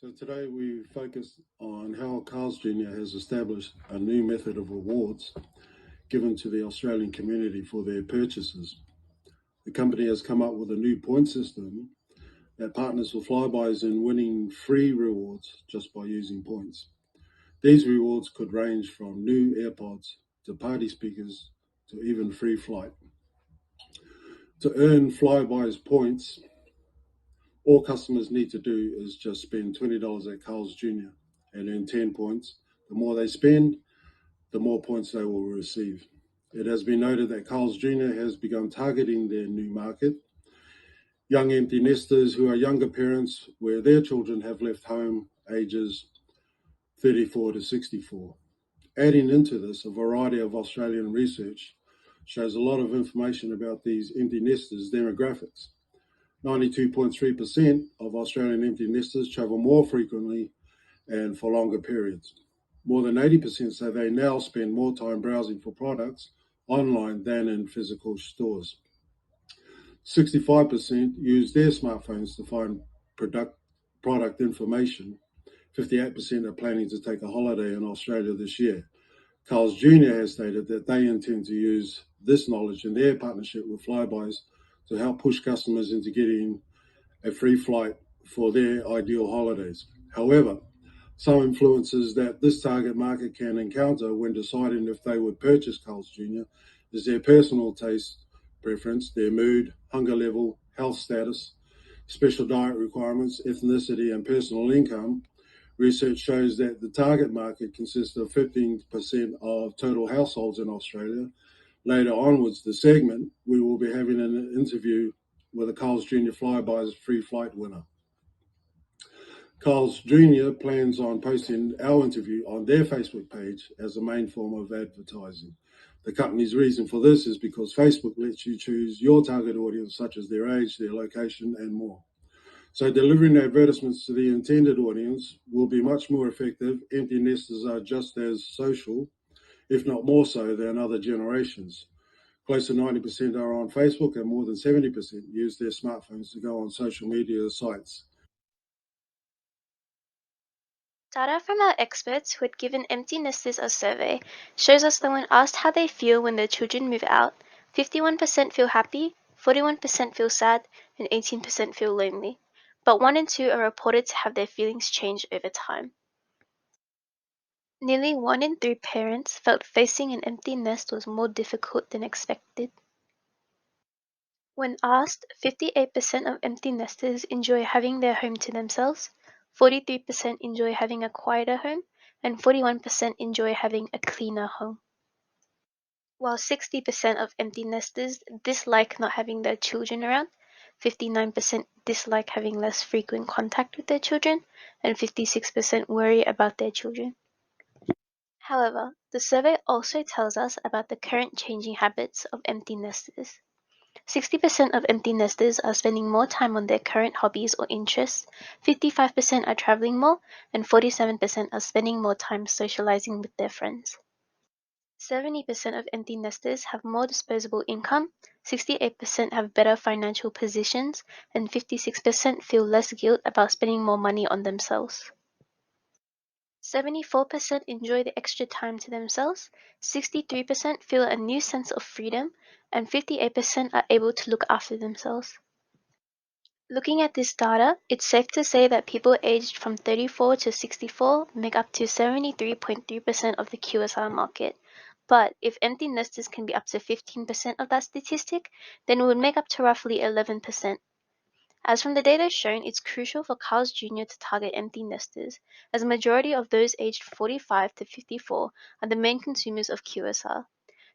So today we focus on how Carl's Jr. has established a new method of rewards given to the Australian community for their purchases. The company has come up with a new point system that partners with Flybys in winning free rewards just by using points. These rewards could range from new AirPods to party speakers to even free flight. To earn Flybys points, all customers need to do is just spend $20 at Carl's Jr. and earn 10 points. The more they spend, the more points they will receive. It has been noted that Carl's Jr. has begun targeting their new market, young empty nesters who are younger parents where their children have left home ages 34 to 64. Adding into this, a variety of Australian research shows a lot of information about these empty nesters' demographics. 92.3% of Australian empty nesters travel more frequently and for longer periods. More than 80% say they now spend more time browsing for products online than in physical stores. 65% use their smartphones to find product information. 58% are planning to take a holiday in Australia this year. Carl's Jr. has stated that they intend to use this knowledge in their partnership with Flybys to help push customers into getting a free flight for their ideal holidays. However, some influences that this target market can encounter when deciding if they would purchase Carl's Jr. is their personal taste preference, their mood, hunger level, health status, special diet requirements, ethnicity, and personal income. Research shows that the target market consists of 15% of total households in Australia. Later onwards, the segment, we will be having an interview with a Carl's Jr. Flybys free flight winner. Carl's Jr. plans on posting our interview on their Facebook page as a main form of advertising. The company's reason for this is because Facebook lets you choose your target audience, such as their age, their location, and more. So delivering advertisements to the intended audience will be much more effective. Empty nesters are just as social, if not more so, than other generations. Close to 90% are on Facebook and more than 70% use their smartphones to go on social media sites. Data from our experts who had given empty nesters a survey shows us that when asked how they feel when their children move out, 51% feel happy, 41% feel sad, and 18% feel lonely. But 1 in 2 are reported to have their feelings change over time. Nearly 1 in 3 parents felt facing an empty nest was more difficult than expected. When asked, 58% of empty nesters enjoy having their home to themselves, 43% enjoy having a quieter home, and 41% enjoy having a cleaner home. While 60% of empty nesters dislike not having their children around, 59% dislike having less frequent contact with their children, and 56% worry about their children. However, the survey also tells us about the current changing habits of empty nesters. 60% of empty nesters are spending more time on their current hobbies or interests, 55% are traveling more, and 47% are spending more time socializing with their friends. 70% of empty nesters have more disposable income, 68% have better financial positions, and 56% feel less guilt about spending more money on themselves. 74% enjoy the extra time to themselves, 63% feel a new sense of freedom, and 58% are able to look after themselves. Looking at this data, it's safe to say that people aged from 34 to 64 make up to 73.3% of the QSR market. But if empty nesters can be up to 15% of that statistic, then it would make up to roughly 11%. As from the data shown, it's crucial for Carl's Jr. to target empty nesters, as a majority of those aged 45 to 54 are the main consumers of QSR.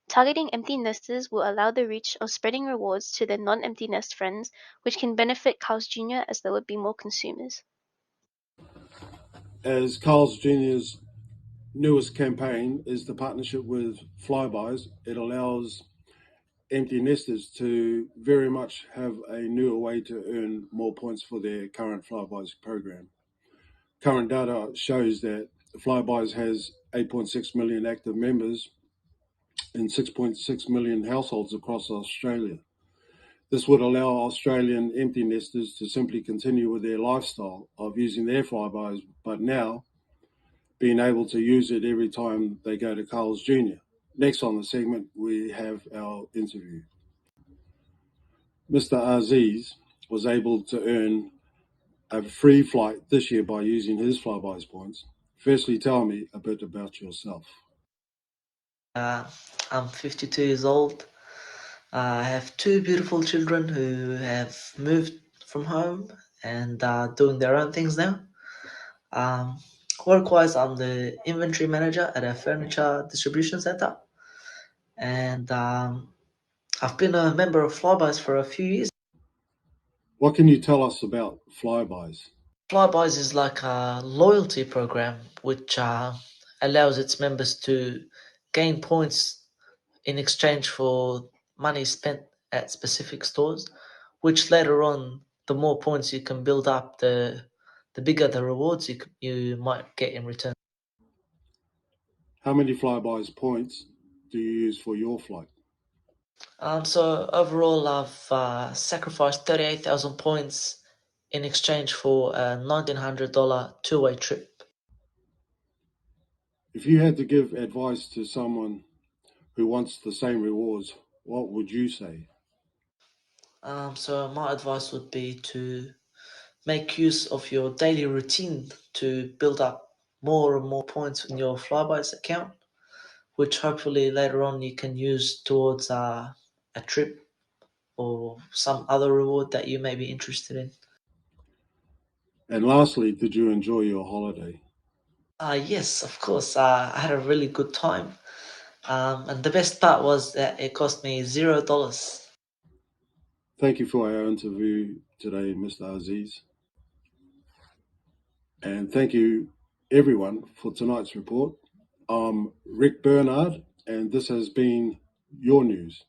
Targeting empty nesters will allow the reach of spreading rewards to their non-empty nest friends, which can benefit Carl's Jr. as there would be more consumers. As Carl's Jr.'s newest campaign is the partnership with Flybys, it allows empty nesters to very much have a newer way to earn more points for their current Flybys program. Current data shows that Flybys has 8.6 million active members in 6.6 million households across Australia. This would allow Australian empty nesters to simply continue with their lifestyle of using their flybys, but now being able to use it every time they go to Carl's Jr. Next on the segment, we have our interview. Mr. Aziz was able to earn a free flight this year by using his Flybuys points. Firstly, tell me a bit about yourself. Uh, I'm 52 years old. I have two beautiful children who have moved from home and are doing their own things now. Um, Work-wise, I'm the inventory manager at a furniture distribution center, and I've been a member of Flybuys for a few years. What can you tell us about Flybuys? Flybuys is like a loyalty program which allows its members to gain points in exchange for money spent at specific stores, which later on, the more points you can build up, the bigger the rewards you might get in return. How many Flybuys points do you use for your flight? So overall, I've sacrificed 38,000 points in exchange for a $1,900 two-way trip. If you had to give advice to someone who wants the same rewards, what would you say? So my advice would be to make use of your daily routine to build up more and more points in your Flybuys account, which hopefully later on you can use towards a trip or some other reward that you may be interested in. And lastly, did you enjoy your holiday? Yes, of course. I had a really good time. And the best part was that it cost me $0. Thank you for our interview today, Mr. Aziz. And thank you, everyone, for tonight's report. I'm Rick Bernard, and this has been your news.